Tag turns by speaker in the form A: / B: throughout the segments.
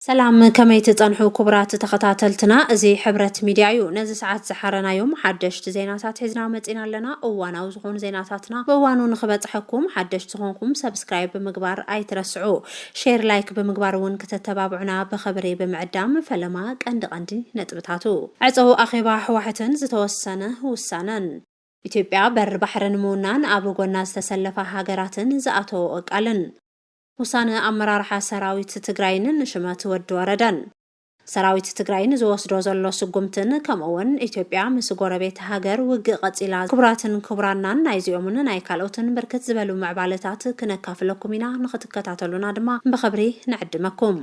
A: سلام كما يتطنحو كبرات تخطاتلتنا ازي حبرت ميديايو نزي ساعات زحرنا يوم حدشت زيناتات حزنا متينا لنا اوانا وزخون زيناتاتنا بوانو نخبطحكم حدشت زخونكم سبسكرايب بمقبار اي ترسعو شير لايك بمقبار ون كتتبابعنا بخبري بمعدام فلما قندي نتبتاتو عصو اخيبا حواحتن زتوسنه وسانن ኢትዮጵያ በር ባህርን ሙናን አብጎና ዝተሰለፈ ሀገራትን ዘአቶ ወቃልን ውሳነ አመራርሓ ሰራዊት ትግራይንን ሽመት ወድ ወረዳን ሰራዊት ትግራይን ዝወስዶ ዘሎ ስጉምትን ከምውን ኢትዮጵያ ምስ ጎረቤት ሀገር ውግ ቀጺላ ክብራትን ክብራናን ናይዚኦምን ናይ ካልኦትን በርከት ዝበሉ መዕባለታት ክነካፍለኩም ኢና ንኽትከታተሉና ድማ በኸብሪ ንዕድመኩም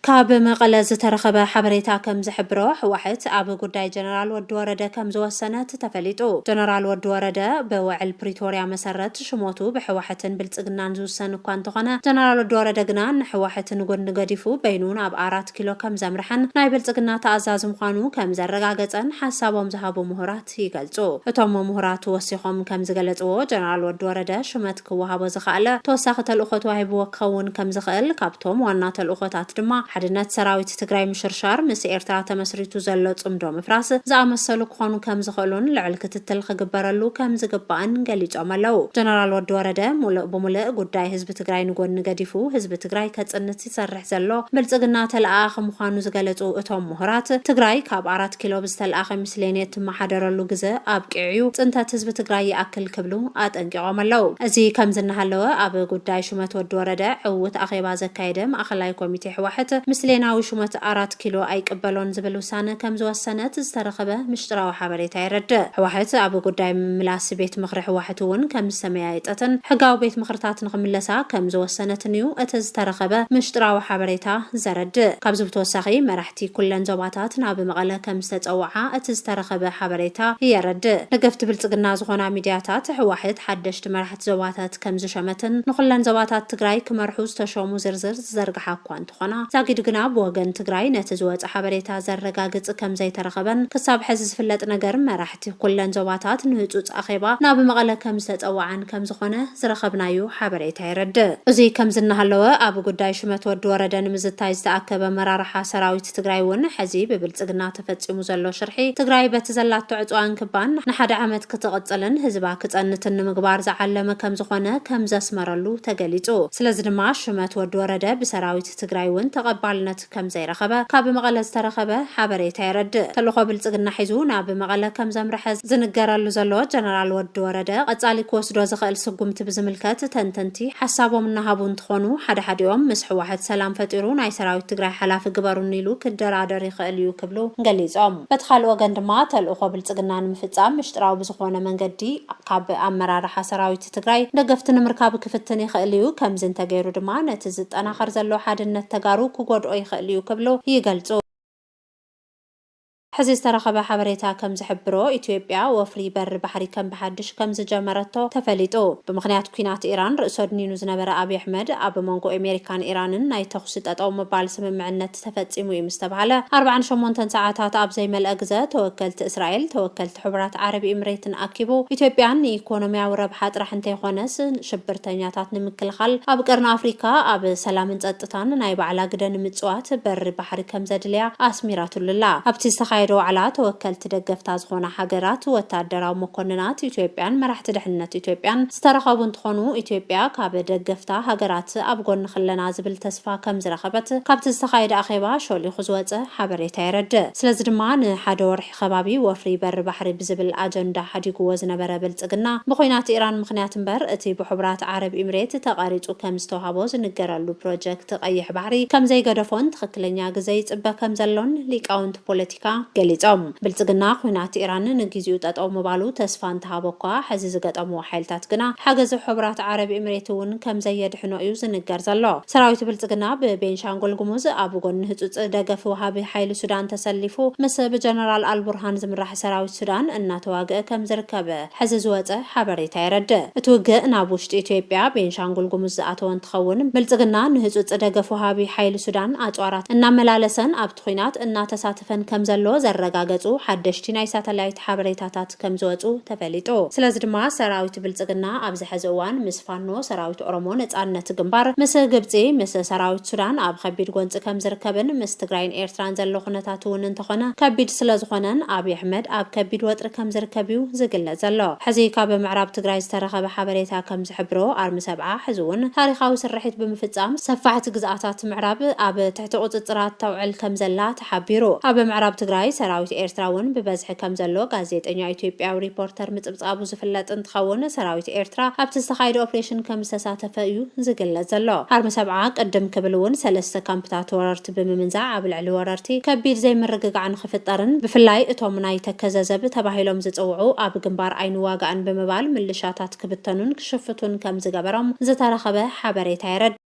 A: ካብ መቀለ ዝተረኸበ ሓበሬታ ከም ዝሕብሮ ሕዋሕት ኣብ ጉዳይ ጀነራል ወዲ ወረደ ከም ዝወሰነት ተፈሊጡ ጀነራል ወዲ ወረደ በውዕል ፕሪቶሪያ መሰረት ሽሞቱ ብሕዋሕትን ብልጽግናን ዝውሰን እኳ እንተኾነ ጀነራል ወዲ ወረደ ግና ንሕዋሕትን ጎን ገዲፉ በይኑን ኣብ 4 ኪሎ ከም ዘምርሐን ናይ ብልጽግና ተኣዛዝ ምዃኑ ከም ዘረጋገፀን ሓሳቦም ዝሃቡ ምሁራት ይገልጹ እቶም ምሁራት ወሲኾም ከም ዝገለጽዎ ጀነራል ወዲ ወረደ ሽመት ክወሃቦ ዝኽኣለ ተወሳኺ ተልእኾ ተዋሂብዎ ክኸውን ከም ዝኽእል ካብቶም ዋና ተልእኾታት ድማ حدنات سراويت تግራይ ምሽርሻር ምስ ኤርትራ ተመስሪቱ ዘሎ ጽምዶ ምፍራስ ዝኣመሰሉ ክኾኑ ከም ዝኽእሉን ልዕል ክትትል ክግበረሉ ከም ዝግባእን ገሊጾም ኣለው ጀነራል ወዲ ወረደ ሙሉእ ጉዳይ ህዝቢ ትግራይ ንጎን ገዲፉ ህዝቢ ትግራይ ከጽንት ይሰርሕ ዘሎ ብልጽግና ተለኣኸ ምዃኑ ዝገለጹ እቶም ምሁራት ትግራይ ካብ 4 ኪሎ ብዝተለኣኸ ምስሌኔት ማሓደረሉ ግዜ ኣብቂዕዩ ጽንታት ህዝቢ ትግራይ ይኣክል ክብሉ ኣጠንቂቖም ኣለው እዚ ከም ዝነሃለወ ኣብ ጉዳይ ሽመት ወዲ ወረደ ዕውት ኣኼባ ዘካየደ ማእኸላይ ኮሚቴ ሕዋሕት ምስሌናዊ ሹመት 4 ኪሎ ኣይቅበሎን ዝብል ውሳነ ከም ዝወሰነት ዝተረኸበ ምሽጥራዊ ሓበሬታ ይረድእ ሕዋሕት ኣብ ጉዳይ ምላስ ቤት ምኽሪ ሕዋሕት እውን ከም ሰማያይጠትን ሕጋዊ ቤት ምኽርታት ንኽምለሳ ከም ዝወሰነትን እዩ እቲ ዝተረኸበ ምሽጥራዊ ሓበሬታ ዘረድእ ካብዚ ብተወሳኺ መራሕቲ ኩለን ዞባታት ናብ መቐለ ከም ዝተፀውዓ እቲ ዝተረኸበ ሓበሬታ የረድእ ደገፍቲ ብልጽግና ዝኾና ሚድያታት ሕዋሕት ሓደሽቲ መራሕቲ ዞባታት ከም ዝሸመትን ንኹለን ዞባታት ትግራይ ክመርሑ ዝተሾሙ ዝርዝር ዝዘርግሓ እኳ እንትኾና ግና ብወገን ትግራይ ነቲ ዝወጽ ሓበሬታ ዘረጋግጽ ከም ዘይተረኸበን ክሳብ ሕዚ ዝፍለጥ ነገር መራሕቲ ኩለን ዞባታት ንህጹጽ ኣኼባ ናብ መቐለ ከም ዝተፀዋዓን ከም ዝኾነ ዝረኸብናዩ ሓበሬታ ይረድእ እዚ ከም ዝነሃለወ ኣብ ጉዳይ ሽመት ወዲ ወረደ ንምዝታይ ዝተኣከበ መራርሓ ሰራዊት ትግራይ እውን ሕዚ ብብልጽግና ተፈጺሙ ዘሎ ሽርሒ ትግራይ በቲ ዘላቶ ዕጽዋን ክባን ንሓደ ዓመት ክትቕጽልን ህዝባ ክጸንትን ንምግባር ዝዓለመ ከም ዝኾነ ከም ዘስመረሉ ተገሊጹ ስለዚ ድማ ሽመት ወዲ ወረደ ብሰራዊት ትግራይ እውን ተቐባልነት ከም ዘይረኸበ ካብ መቐለ ዝተረኸበ ሓበሬታ ይረድእ ተልእኾ ብልጽግና ሒዙ ናብ መቐለ ከም ዘምርሐ ዝንገረሉ ዘሎ ጀነራል ወዲ ወረደ ቀጻሊ ክወስዶ ዝኽእል ስጉምቲ ብዝምልከት ተንተንቲ ሓሳቦም እናሃቡ እንትኾኑ ሓደ ሓዲኦም ምስ ሕዋሕት ሰላም ፈጢሩ ናይ ሰራዊት ትግራይ ሓላፊ ግበሩን ኢሉ ክደራደር ይኽእል እዩ ክብሉ ገሊጾም በቲ ካልእ ወገን ድማ ተልእኾ ብልጽግና ንምፍጻም ምሽጥራዊ ብዝኾነ መንገዲ ካብ ኣመራርሓ ሰራዊት ትግራይ ደገፍቲ ንምርካብ ክፍትን ይኽእል እዩ ከምዚ እንተገይሩ ድማ ነቲ ዝጠናኸር ዘሎ ሓድነት ተጋሩ ክጎድኦ ይኽእል እዩ ክብሉ ይገልጹ ሕዚ ዝተረኸበ ሓበሬታ ከም ዝሕብሮ ኢትዮጵያ ወፍሪ በር ባሕሪ ከም ብሓድሽ ከም ዝጀመረቶ ተፈሊጡ ብምኽንያት ኩናት ኢራን ርእሶ ድኒኑ ዝነበረ ኣብይ ኣሕመድ ኣብ መንጎ ኣሜሪካን ኢራንን ናይ ተኹሲ ጠጠው ምባል ስምምዕነት ተፈጺሙ እዩ ምስተባሃለ 48 ሰዓታት ኣብ ዘይመልአ ግዜ ተወከልቲ እስራኤል ተወከልቲ ሕቡራት ዓረብ ኤምሬትን ኣኪቡ ኢትዮጵያን ኢኮኖሚያዊ ረብሓ ጥራሕ እንተይኮነስ ሽብርተኛታት ንምክልኻል ኣብ ቀርኒ ኣፍሪካ ኣብ ሰላምን ጸጥታን ናይ ባዕላ ግደ ንምጽዋት በር ባሕሪ ከም ዘድልያ ኣስሚራቱላ ኣብቲ ዝተኻየደ ዋዕላ ተወከልቲ ደገፍታ ዝኾና ሃገራት ወታደራዊ መኮንናት ኢትዮጵያን መራሕቲ ድሕነት ኢትዮጵያን ዝተረኸቡ እንትኾኑ ኢትዮጵያ ካብ ደገፍታ ሃገራት ኣብ ጎኒ ክለና ዝብል ተስፋ ከም ዝረኸበት ካብቲ ዝተኻየደ ኣኼባ ሾሊኹ ዝወፀ ሓበሬታ ይረድእ ስለዚ ድማ ንሓደ ወርሒ ከባቢ ወፍሪ በር ባሕሪ ብዝብል ኣጀንዳ ሓዲግዎ ዝነበረ ብልጽግና ብኹናት ኢራን ምኽንያት እምበር እቲ ብሕቡራት ዓረብ ኤምሬት ተቃሪጹ ከም ዝተዋሃቦ ዝንገረሉ ፕሮጀክት ቀይሕ ባሕሪ ከም ዘይገደፎን ትኽክለኛ ግዜ ይጽበ ከም ዘሎን ሊቃውንቲ ፖለቲካ ገሊጾም ብልጽግና ኩናት ኢራን ንግዚኡ ጠጠው ምባሉ ተስፋ እንተሃቦ እኳ ሕዚ ዝገጠሙ ሓይልታት ግና ሓገዝ ሕቡራት ዓረብ ኤምሬት እውን ከም ዘየድሕኖ እዩ ዝንገር ዘሎ ሰራዊት ብልጽግና ብቤንሻንጉል ጉሙዝ ኣብ ጎኒ ህጹጽ ደገፍ ወሃቢ ሓይሊ ሱዳን ተሰሊፉ ምስ ብጀነራል አልቡርሃን ዝምራሕ ሰራዊት ሱዳን እናተዋግአ ከም ዝርከበ ሕዚ ዝወፀ ሓበሬታ ይረድእ እቲ ውግእ ናብ ውሽጢ ኢትዮጵያ ቤንሻንጉል ጉሙዝ ዝኣተወ እንትኸውን ብልጽግና ንህጹጽ ደገፍ ወሃቢ ሓይሊ ሱዳን ኣጽዋራት እናመላለሰን ኣብቲ ኩናት እናተሳተፈን ከም ዘሎ ዘረጋገጹ ሓደሽቲ ናይ ሳተላይት ሓበሬታታት ከም ዝወጹ ተፈሊጡ ስለዚ ድማ ሰራዊት ብልጽግና ኣብ ዝሕዚ እዋን ምስ ፋኖ ሰራዊት ኦሮሞ ነጻነት ግንባር ምስ ግብጺ ምስ ሰራዊት ሱዳን ኣብ ከቢድ ጎንፂ ከም ዝርከብን ምስ ትግራይን ኤርትራን ዘሎ ኩነታት እውን እንተኾነ ከቢድ ስለ ዝኾነን ኣብይ ኣሕመድ ኣብ ከቢድ ወጥሪ ከም ዝርከብ እዩ ዝግለጽ ዘሎ ሕዚ ካብ ምዕራብ ትግራይ ዝተረኸበ ሓበሬታ ከም ዝሕብሮ ኣርሚ ሰብዓ ሕዚ እውን ታሪኻዊ ስርሒት ብምፍጻም ሰፋሕቲ ግዝኣታት ምዕራብ ኣብ ትሕቲ ቁጽጽራት ተውዕል ከም ዘላ ተሓቢሩ ኣብ ምዕራብ ትግራይ ሰራዊት ኤርትራ እውን ብበዝሒ ከም ዘሎ ጋዜጠኛ ኢትዮጵያዊ ሪፖርተር ምጽብጻቡ ዝፍለጥ እንትኸውን ሰራዊት ኤርትራ ኣብቲ ዝተኻየደ ኦፕሬሽን ከም ዝተሳተፈ እዩ ዝግለጽ ዘሎ ኣርሚ ሰብዓ ቅድም ክብል እውን ሰለስተ ካምፕታት ወረርቲ ብምምንዛዕ ኣብ ልዕሊ ወረርቲ ከቢድ ዘይምርግጋዕ ንኽፍጠርን ብፍላይ እቶም ናይ ተከዘዘብ ተባሂሎም ዝጽውዑ ኣብ ግንባር ኣይንዋጋእን ብምባል ምልሻታት ክብተኑን ክሽፍቱን ከም ዝገበሮም ዝተረኸበ ሓበሬታ ይረድ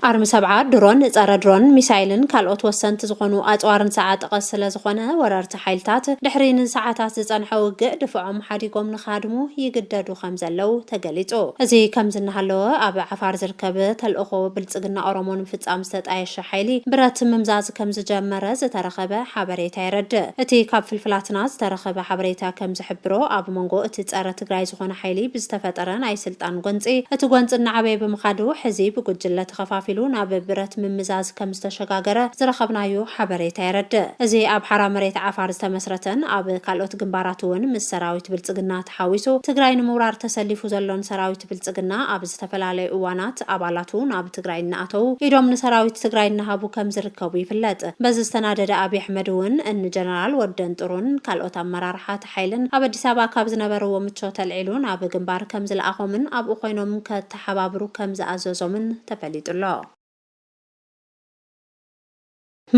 A: ኣርሚ ሰብዓ ድሮን ጸረ ድሮን ሚሳይልን ካልኦት ወሰንቲ ዝኾኑ ኣጽዋርን ሰዓት ጠቐስ ስለ ዝኾነ ወረርቲ ሓይልታት ድሕሪ ንሰዓታት ዝጸንሐ ውግእ ድፍዖም ሓዲጎም ንኻድሙ ይግደዱ ከም ዘለው ተገሊጹ እዚ ከም ዝናሃለወ ኣብ ዓፋር ዝርከብ ተልእኾ ብልጽግና ኦሮሞን ፍጻም ዝተጣየሸ ሓይሊ ብረት ምምዛዝ ከም ዝጀመረ ዝተረኸበ ሓበሬታ ይረድእ እቲ ካብ ፍልፍላትና ዝተረኸበ ሓበሬታ ከም ዝሕብሮ ኣብ መንጎ እቲ ጸረ ትግራይ ዝኾነ ሓይሊ ብዝተፈጠረ ናይ ስልጣን ጎንፂ እቲ ጎንፂ እናዓበየ ብምኻዱ ሕዚ ብጉጅለ ተኸፋፊ ናብ ብረት ምምዛዝ ከም ዝተሸጋገረ ዝረኸብናዮ ሓበሬታ ይረድእ እዚ ኣብ ሓራ መሬት ዓፋር ዝተመስረተን ኣብ ካልኦት ግንባራት እውን ምስ ሰራዊት ብልጽግና ተሓዊሱ ትግራይ ንምውራር ተሰሊፉ ዘሎን ሰራዊት ብልጽግና ኣብ ዝተፈላለዩ እዋናት ኣባላቱ ናብ ትግራይ እናኣተው ኢዶም ንሰራዊት ትግራይ እናሃቡ ከም ዝርከቡ ይፍለጥ በዚ ዝተናደደ ኣብይ ኣሕመድ እውን ጀነራል ወደን ጥሩን ካልኦት ኣመራርሓት ሓይልን ኣብ ኣዲስ ኣበባ ካብ ዝነበርዎ ምቾት ተልዒሉ ናብ ግንባር ከም ዝለኣኾምን ኣብኡ ኮይኖም ከተሓባብሩ ከም ዝኣዘዞምን ተፈሊጡሎ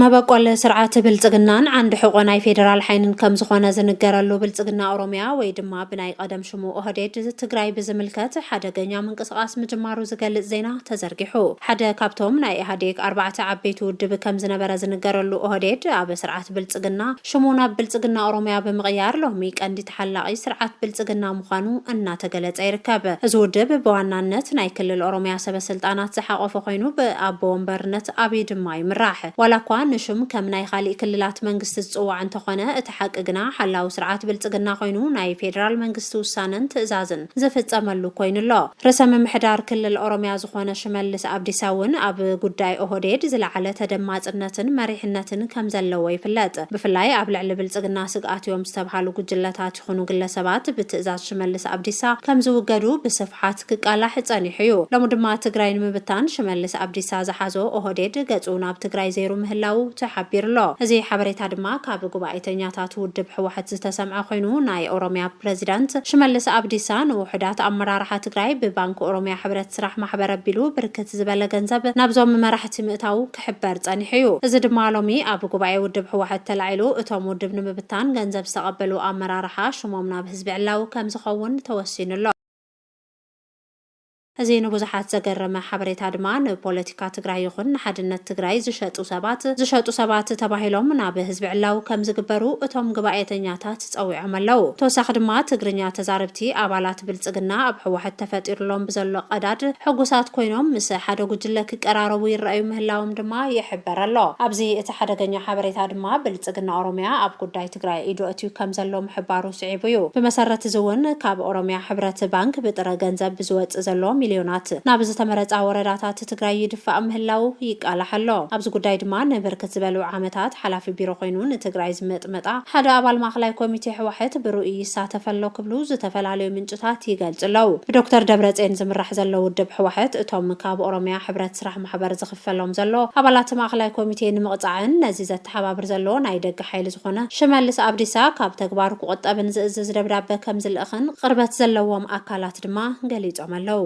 A: መበቆል ስርዓት ብልጽግናን ዓንዲ ሕቆ ናይ ፌደራል ሓይንን ከም ዝኾነ ዝንገረሉ ብልጽግና ኦሮሚያ ወይ ድማ ብናይ ቀደም ሽሙ ኦህዴድ ትግራይ ብዝምልከት ሓደገኛ ምንቅስቃስ ምጅማሩ ዝገልጽ ዜና ተዘርጊሑ ሓደ ካብቶም ናይ ኢህዴግ 4 ዓበይቲ ውድብ ከም ዝነበረ ዝንገረሉ ኦህዴድ ኣብ ስርዓት ብልጽግና ሽሙ ናብ ብልጽግና ኦሮሚያ ብምቕያር ሎሚ ቀንዲ ተሓላቒ ስርዓት ብልጽግና ምዃኑ እናተገለጸ ይርከብ እዚ ውድብ ብዋናነት ናይ ክልል ኦሮሚያ ሰበስልጣናት ዝሓቆፈ ኮይኑ ብኣቦ ወንበርነት ኣብይ ድማ ይምራሕ ዋላኳ ንሽም ከም ናይ ካሊእ ክልላት መንግስቲ ዝጽዋዕ እንተኾነ እቲ ሓቂ ግና ሓላዊ ስርዓት ብልጽግና ኮይኑ ናይ ፌደራል መንግስቲ ውሳነን ትእዛዝን ዝፍጸመሉ ኮይኑሎ ርዕሰ ምምሕዳር ክልል ኦሮሚያ ዝኾነ ሽመልስ ኣብዲሳ እውን ኣብ ጉዳይ ኦህዴድ ዝለዓለ ተደማጽነትን መሪሕነትን ከም ዘለዎ ይፍለጥ ብፍላይ ኣብ ልዕሊ ብልጽግና ስግኣት እዮም ዝተባሃሉ ጉጅለታት ይኹኑ ግለሰባት ብትእዛዝ ሽመልስ ኣብዲሳ ከም ዝውገዱ ብስፍሓት ክቃላሕ ጸኒሑ እዩ ሎሚ ድማ ትግራይ ንምብታን ሽመልስ ኣብዲሳ ዝሓዞ ኦህዴድ ገጹ ናብ ትግራይ ዘይሩ ምህላው ተሓቢርሎ እዚ ሓበሬታ ድማ ካብ ጉባኤተኛታት ውድብ ሕወሓት ዝተሰምዐ ኮይኑ ናይ ኦሮሚያ ፕሬዚዳንት ሽመልስ ኣብዲሳ ንውሕዳት ኣመራርሓ ትግራይ ብባንክ ኦሮሚያ ሕብረት ስራሕ ማሕበር ኣቢሉ ብርክት ዝበለ ገንዘብ ናብዞም መራሕቲ ምእታው ክሕበር ጸኒሑ እዩ እዚ ድማ ሎሚ ኣብ ጉባኤ ውድብ ሕወሓት ተላዒሉ እቶም ውድብ ንምብታን ገንዘብ ዝተቐበሉ ኣመራርሓ ሽሞም ናብ ህዝቢ ዕላው ከም ዝኸውን ተወሲኑሎ እዚ ንብዙሓት ዘገረመ ሓበሬታ ድማ ንፖለቲካ ትግራይ ይኹን ንሓድነት ትግራይ ዝሸጡ ሰባት ተባሂሎም ናብ ህዝቢ ዕላው ከም ዝግበሩ እቶም ጉባኤተኛታት ጸዊዖም ኣለው ተወሳኺ ድማ ትግርኛ ተዛረብቲ ኣባላት ብልጽግና ኣብ ሕወሓት ተፈጢሩሎም ብዘሎ ቀዳድ ሕጉሳት ኮይኖም ምስ ሓደ ጉጅለ ክቀራረቡ ይረኣዩ ምህላዎም ድማ ይሕበር ኣሎ ኣብዚ እቲ ሓደገኛ ሓበሬታ ድማ ብልጽግና ኦሮሚያ ኣብ ጉዳይ ትግራይ ኢዱ ኣትዩ ከም ዘሎ ምሕባሩ ስዒቡ እዩ ብመሰረት እዚ እውን ካብ ኦሮሚያ ሕብረት ባንክ ብጥረ ገንዘብ ዝወፅእ ዘሎ ሚልዮናት ናብ ዝተመረጻ ወረዳታት ትግራይ ይድፋእ ምህላው ይቃላሐሎ ኣብዚ ጉዳይ ድማ ንብርክት ዝበሉ ዓመታት ሓላፊ ቢሮ ኮይኑ ንትግራይ ዝመጥመጣ ሓደ ኣባል ማእከላይ ኮሚቴ ሕወሓት ብሩኢ ይሳተፈሎ ክብሉ ዝተፈላለዩ ምንጭታት ይገልጽለው ብዶክተር ደብረጽዮን ዝምራሕ ዘሎ ውድብ ሕወሓት እቶም ካብ ኦሮሚያ ሕብረት ስራሕ ማሕበር ዝኽፈሎም ዘሎ ኣባላት ማእከላይ ኮሚቴ ንምቕጻዕን ነዚ ዘተሓባብር ዘሎ ናይ ደገ ሓይሊ ዝኾነ ሽመልስ ኣብዲሳ ካብ ተግባሩ ክቁጠብን ዝእዝዝ ደብዳቤ ከም ዝልእኽን ቅርበት ዘለዎም ኣካላት ድማ ገሊጾም ኣለው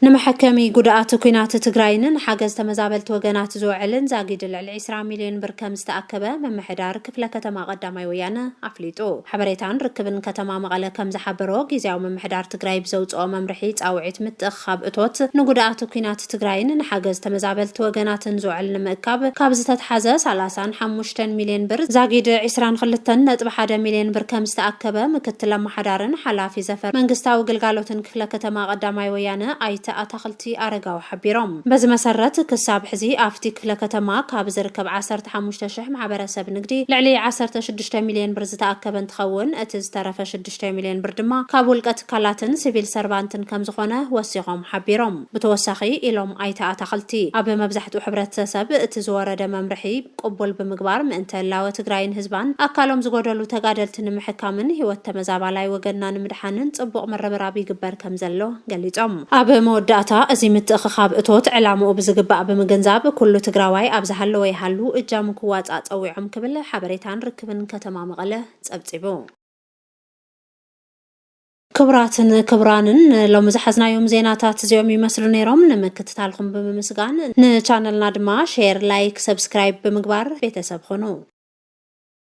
A: ንመሐከሚ ጉዳኣት ኩናት ትግራይን ሓገዝ ተመዛበልቲ ወገናት ዝውዕልን ዛጊድ ልዕሊ 20 ሚልዮን ብር ከም ዝተኣከበ መምሕዳር ክፍለ ከተማ ቀዳማይ ወያነ ኣፍሊጡ ሓበሬታን ርክብን ከተማ መቐለ ከም ዝሓበሮ ጊዜያዊ መምሕዳር ትግራይ ብዘውፅኦ መምርሒ ጻውዒት ምትእኽኻብ እቶት ንጉዳኣት ኩናት ትግራይን ሓገዝ ተመዛበልቲ ወገናትን ዝውዕል ንምእካብ ካብ ዝተተሓዘ 35 ሚልዮን ብር ዛጊድ 22.1 ሚልዮን ብር ከም ዝተኣከበ ምክትል ኣመሓዳርን ሓላፊ ዘፈር መንግስታዊ ግልጋሎትን ክፍለ ከተማ ቀዳማይ ወያነ ኣይተ ኣታኽልቲ ኣረጋዊ ሓቢሮም በዚ መሰረት ክሳብ ሕዚ ኣፍቲ ክፍለ ከተማ ካብ ዝርከብ 15,000 ማሕበረሰብ ንግዲ ልዕሊ 16 ሚልዮን ብር ዝተኣከበ እንትኸውን እቲ ዝተረፈ 6 ሚልዮን ብር ድማ ካብ ውልቀ ትካላትን ሲቪል ሰርቫንትን ከም ዝኾነ ወሲኾም ሓቢሮም ብተወሳኺ ኢሎም ኣይተ ኣታኽልቲ ኣብ መብዛሕትኡ ሕብረተሰብ እቲ ዝወረደ መምርሒ ቅቡል ብምግባር ምእንተ ላወ ትግራይን ህዝባን ኣካሎም ዝጎደሉ ተጋደልቲ ንምሕካምን ህይወት ተመዛባላይ ወገንና ንምድሓንን ጽቡቕ መረበራብ ይግበር ከም ዘሎ ገሊጾም ኣብ መወዳእታ እዚ ምትእኽኻብ እቶት ዕላምኡ ብዝግባእ ብምግንዛብ ኩሉ ትግራዋይ ኣብ ዝሃለወ ይሃሉ እጃሙ ክዋጻእ ፀዊዖም ክብል ሓበሬታን ርክብን ከተማ መቐለ ጸብጺቡ ክብራትን ክብራንን ሎሚ ዝሓዝናዮም ዜናታት እዚኦም ይመስሉ ነይሮም ንምክትታልኩም ብምስጋን ንቻነልና ድማ ሼር ላይክ ሰብስክራይብ ብምግባር ቤተሰብ ኹኑ